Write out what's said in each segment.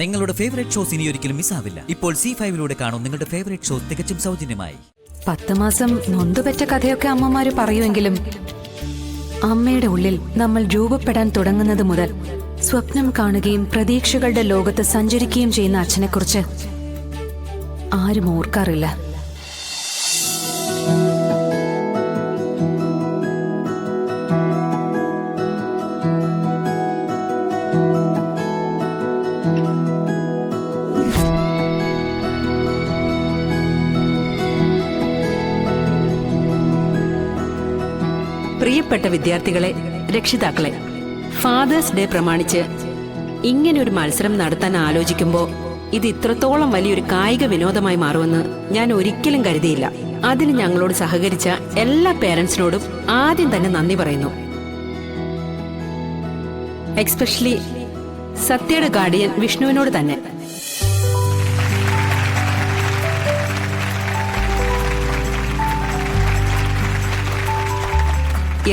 നിങ്ങളുടെ favourite shows ഇനി ഒരിക്കലും മിസ്സാവില്ല. ഇപ്പോൾ C5 കാണും നിങ്ങളുടെ ഫേവറേറ്റ് ഷോസ് തികച്ചും സൗജന്യമായി. 10 മാസം നൊന്തുപെറ്റ കഥയൊക്കെ അമ്മമാര് പറയുമെങ്കിലും അമ്മയുടെ ഉള്ളിൽ നമ്മൾ രൂപപ്പെടാൻ തുടങ്ങുന്നത് മുതൽ സ്വപ്നം കാണുകയും പ്രതീക്ഷകളുടെ ലോകത്ത് സഞ്ചരിക്കുകയും ചെയ്യുന്ന അച്ഛനെക്കുറിച്ച് ആരും ഓർക്കാറില്ല. പ്രിയപ്പെട്ട വിദ്യാർത്ഥികളെ, രക്ഷിതാക്കളെ, ഫാദേഴ്സ് ഡേ പ്രമാണിച്ച് ഇങ്ങനൊരു മത്സരം നടത്താൻ ആലോചിക്കുമ്പോൾ ഇത് ഇത്രത്തോളം വലിയൊരു കായിക വിനോദമായി മാറുമെന്ന് ഞാൻ ഒരിക്കലും കരുതിയില്ല. അതിന് ഞങ്ങളോട് സഹകരിച്ച എല്ലാ പേരൻസിനോടും ആദ്യം തന്നെ നന്ദി പറയുന്നു. എക്സ്പെഷ്യലി സത്യയുടെ ഗാർഡിയൻ വിഷ്ണുവിനോട് തന്നെ.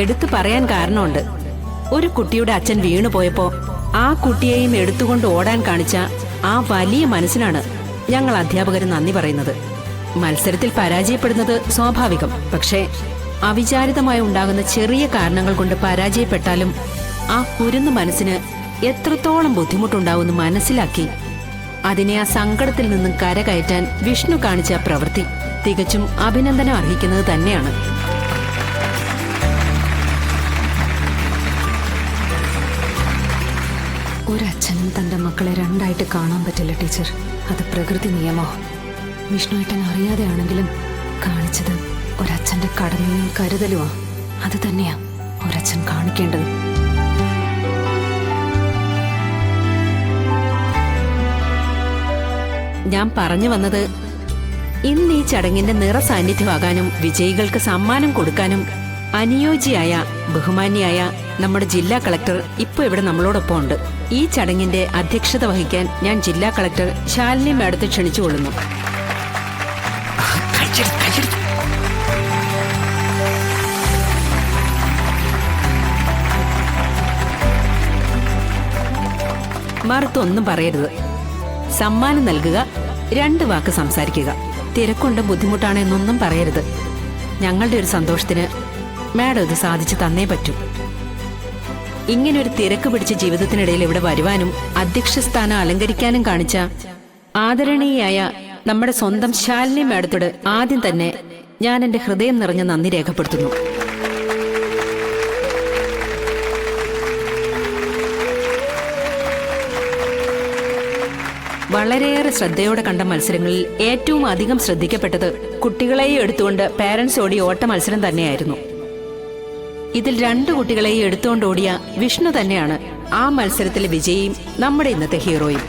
എടുത്തു പറയാൻ കാരണമുണ്ട്. ഒരു കുട്ടിയുടെ അച്ഛൻ വീണുപോയപ്പോ ആ കുട്ടിയെയും എടുത്തുകൊണ്ട് ഓടാൻ കാണിച്ച ആ വലിയ മനസ്സിനാണ് ഞങ്ങൾ അധ്യാപകർ നന്ദി പറയുന്നത്. മത്സരത്തിൽ പരാജയപ്പെടുന്നത് സ്വാഭാവികം. പക്ഷേ അവിചാരിതമായി ഉണ്ടാകുന്ന ചെറിയ കാരണങ്ങൾ കൊണ്ട് പരാജയപ്പെട്ടാലും ആ കുരുന്നു മനസ്സിന് എത്രത്തോളം ബുദ്ധിമുട്ടുണ്ടാവുമെന്ന് മനസ്സിലാക്കി അതിനെ ആ സങ്കടത്തിൽ നിന്നും കരകയറ്റാൻ വിഷ്ണു കാണിച്ച പ്രവൃത്തി തികച്ചും അഭിനന്ദനം അർഹിക്കുന്നത് തന്നെയാണ്. ഒരച്ഛനും തന്റെ മക്കളെ രണ്ടായിട്ട് കാണാൻ പറ്റില്ല ടീച്ചർ. അത് പ്രകൃതി നിയമോ. വിഷ്ണുവേട്ടൻ അറിയാതെയാണെങ്കിലും കാണിച്ചത് ഒരച്ഛന്റെ കടമയും കരുതലുമാ. അത് തന്നെയാ ഒരച്ഛൻ കാണിക്കേണ്ടത്. ഞാൻ പറഞ്ഞു വന്നത്, ഇന്ന് ഈ ചടങ്ങിന്റെ നിറസാന്നിധ്യമാകാനും വിജയികൾക്ക് സമ്മാനം കൊടുക്കാനും അനുയോജ്യയായ ബഹുമാന്യായ നമ്മുടെ ജില്ലാ കളക്ടർ ഇപ്പൊ ഇവിടെ നമ്മളോടൊപ്പം ഉണ്ട്. ഈ ചടങ്ങിന്റെ അധ്യക്ഷത വഹിക്കാൻ ഞാൻ ജില്ലാ കളക്ടർ ശാലിനി മാഡത്തെ ക്ഷണിച്ചുകൊള്ളുന്നു. മറുത്തൊന്നും പറയരുത്. സമ്മാനം നൽകുക, 2 വാക്ക് സംസാരിക്കുക. തിരക്കൊണ്ട് ബുദ്ധിമുട്ടാണെന്നൊന്നും പറയരുത്. ഞങ്ങളുടെ ഒരു സന്തോഷത്തിന് മാഡം ഇത് സാധിച്ചു തന്നേ പറ്റൂ. ഇങ്ങനൊരു തിരക്ക് പിടിച്ച ജീവിതത്തിനിടയിൽ ഇവിടെ വരുവാനും അധ്യക്ഷ സ്ഥാനം അലങ്കരിക്കാനും കാണിച്ച ആദരണീയായ നമ്മുടെ സ്വന്തം ശാലിനി മാഡത്തോട് ആദ്യം തന്നെ ഞാൻ എന്റെ ഹൃദയം നിറഞ്ഞ നന്ദി രേഖപ്പെടുത്തുന്നു. വളരെയേറെ ശ്രദ്ധയോടെ കണ്ട മത്സരങ്ങളിൽ ഏറ്റവും അധികം ശ്രദ്ധിക്കപ്പെട്ടത് കുട്ടികളെയും എടുത്തുകൊണ്ട് പാരന്റ്സ് ഓടിയ ഓട്ട മത്സരം തന്നെയായിരുന്നു. ഇതിൽ 2 കുട്ടികളെയും എടുത്തുകൊണ്ട് ഓടിയ വിഷ്ണു തന്നെയാണ് ആ മത്സരത്തിലെ വിജയിയും നമ്മുടെ ഇന്നത്തെ ഹീറോയും.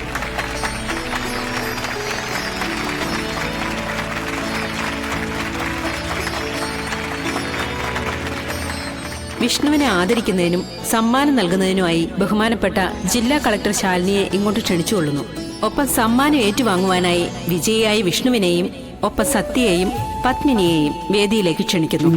വിഷ്ണുവിനെ ആദരിക്കുന്നതിനും സമ്മാനം നൽകുന്നതിനുമായി ബഹുമാനപ്പെട്ട ജില്ലാ കളക്ടർ ശാലിനിയെ ഇങ്ങോട്ട് ക്ഷണിച്ചുകൊള്ളുന്നു. ഒപ്പം സമ്മാനം ഏറ്റുവാങ്ങുവാനായി വിജയിയായി വിഷ്ണുവിനെയും ഒപ്പം സത്യയെയും പത്മിനിയെയും വേദിയിലേക്ക് ക്ഷണിക്കുന്നു.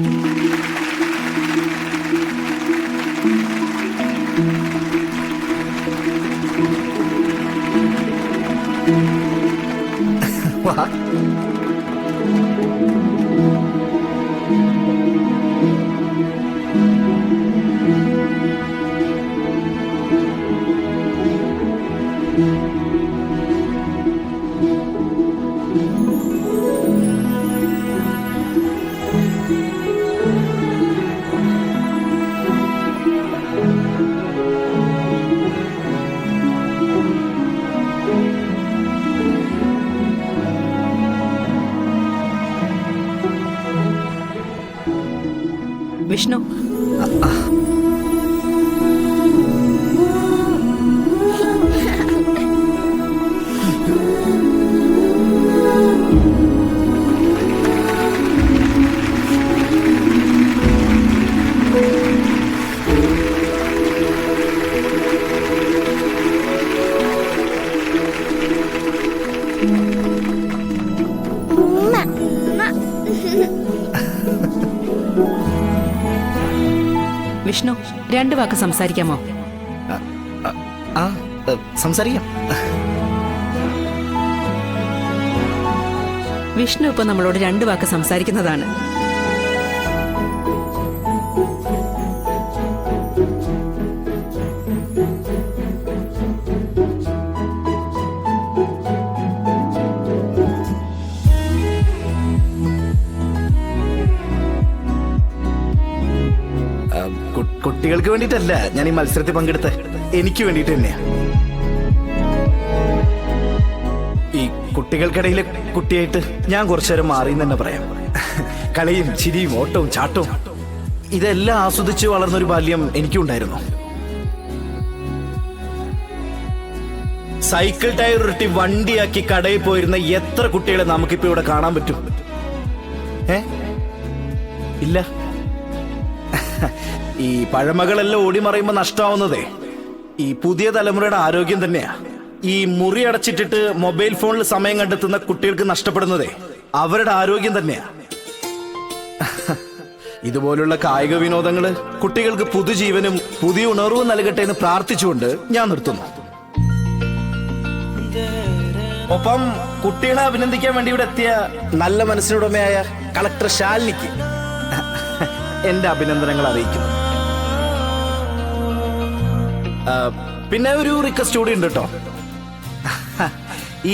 വിഷ്ണു, വിഷ്ണു, 2 വാക്ക് സംസാരിക്കാമോ? സംസാരിക്കാം. വിഷ്ണു ഇപ്പൊ നമ്മളോട് 2 വാക്ക് സംസാരിക്കുന്നതാണ്. കുട്ടികൾക്ക് വേണ്ടിയിട്ടല്ല ഞാൻ ഈ മത്സരത്തിൽ പങ്കെടുത്ത, എനിക്ക് വേണ്ടിയിട്ട് തന്നെയാ. ഈ കുട്ടികൾക്കിടയിലെ കുട്ടിയായിട്ട് ഞാൻ കുറച്ചുനേരം മാറി തന്നെ പറയാം. കളിയും ചിരിയും ഓട്ടവും ചാട്ടവും ഇതെല്ലാം ആസ്വദിച്ച് വളർന്നൊരു ബാല്യം എനിക്കുണ്ടായിരുന്നു. സൈക്കിൾ ടയർ ഉരുട്ടി വണ്ടിയാക്കി കടയിൽ പോയിരുന്ന എത്ര കുട്ടികളെ നമുക്കിപ്പോ ഇവിടെ കാണാൻ പറ്റും? ഇല്ല. ഈ പഴമകളെല്ലാം ഓടിമറയുമ്പോ നഷ്ടമാവുന്നതേ ഈ പുതിയ തലമുറയുടെ ആരോഗ്യം തന്നെയാ. ഈ മുറി അടച്ചിട്ടിട്ട് മൊബൈൽ ഫോണിൽ സമയം കണ്ടെത്തുന്ന കുട്ടികൾക്ക് നഷ്ടപ്പെടുന്നതേ അവരുടെ ആരോഗ്യം തന്നെയാ. ഇതുപോലുള്ള കായിക വിനോദങ്ങള് കുട്ടികൾക്ക് പുതുജീവനും പുതിയ ഉണർവും നൽകട്ടെ എന്ന് പ്രാർത്ഥിച്ചുകൊണ്ട് ഞാൻ നിർത്തുന്നു. ഒപ്പം കുട്ടികളെ അഭിനന്ദിക്കാൻ വേണ്ടി ഇവിടെ എത്തിയ നല്ല മനസ്സിനുടമയായ കളക്ടർ ശാലിനിക്ക് എന്റെ അഭിനന്ദനങ്ങൾ അറിയിക്കുന്നു. പിന്നെ ഒരു റിക്വസ്റ്റ് കൂടി ഉണ്ട് കേട്ടോ.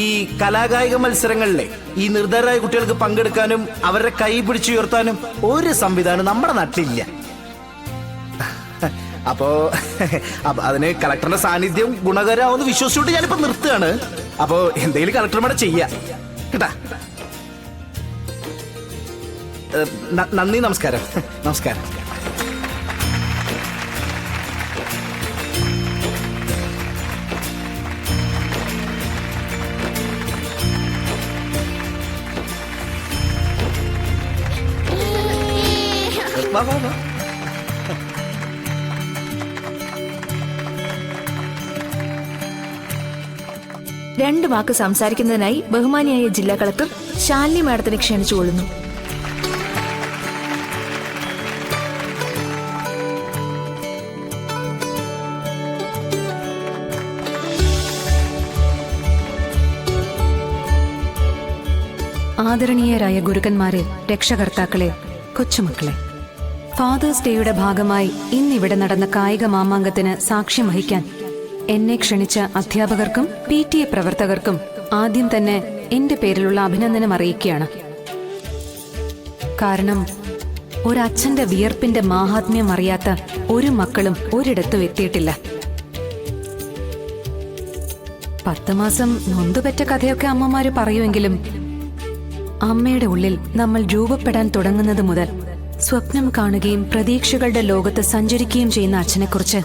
ഈ കലാകായിക മത്സരങ്ങളിലെ ഈ നിർധരായ കുട്ടികൾക്ക് പങ്കെടുക്കാനും അവരുടെ കൈ പിടിച്ചുയർത്താനും ഒരു സംവിധാനം നമ്മുടെ നാട്ടിലില്ല. അപ്പോ അതിന് കളക്ടറുടെ സാന്നിധ്യം ഗുണകരമാവെന്ന് വിശ്വസിച്ചുകൊണ്ട് ഞാനിപ്പോ നിർത്തുകയാണ്. അപ്പോ എന്തെങ്കിലും കളക്ടർമാരെ ചെയ്യാം കേട്ടാ. നന്ദി, നമസ്കാരം. നമസ്കാരം. വാ വാ വാ. രണ്ട് വാക്ക് സംസാരിക്കുന്നതിനായി ബഹുമാനിയായ ജില്ലാ കളക്ടർ ശാലിനി മാഡത്തിനെ ക്ഷണിച്ചുകൊള്ളുന്നു. ആദരണീയരായ ഗുരുക്കന്മാരെ, രക്ഷകർത്താക്കളെ, കൊച്ചുമക്കളെ, ഫാദേഴ്സ് ഡേയുടെ ഭാഗമായി ഇന്നിവിടെ നടന്ന കായിക മാമാങ്കത്തിന് സാക്ഷ്യം വഹിക്കാൻ എന്നെ ക്ഷണിച്ച അധ്യാപകർക്കും PTA പ്രവർത്തകർക്കും ആദ്യം തന്നെ എന്റെ പേരിലുള്ള അഭിനന്ദനം അറിയിക്കുകയാണ്. കാരണം ഒരച്ഛന്റെ വിയർപ്പിന്റെ മാഹാത്മ്യം അറിയാത്ത ഒരു മക്കളും ഒരിടത്തും എത്തിയിട്ടില്ല. 10 മാസം നൊന്തുപെറ്റ കഥയൊക്കെ അമ്മമാര് പറയുമെങ്കിലും അമ്മയുടെ ഉള്ളിൽ നമ്മൾ രൂപപ്പെടാൻ തുടങ്ങുന്നത് മുതൽ സ്വപ്നം കാണുകയും പ്രതീക്ഷകളുടെ ലോകത്ത് സഞ്ചരിക്കുകയും ചെയ്യുന്ന അച്ഛനെക്കുറിച്ച്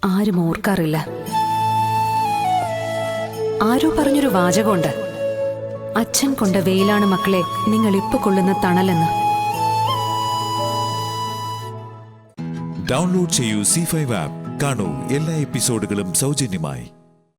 ആരും ഓർക്കാറില്ല. ആരോ പറഞ്ഞൊരു വാചകമുണ്ട്, അച്ഛൻ കൊണ്ട വെയിലാണ് മക്കളെ നിങ്ങൾ ഇപ്പൊ കൊള്ളുന്ന തണലെന്ന്. ഡൗൺലോഡ് ചെയ്യൂ C5 ആപ്പ്. കാണൂ എല്ലാ എപ്പിസോഡുകളും സൗജന്യമായി.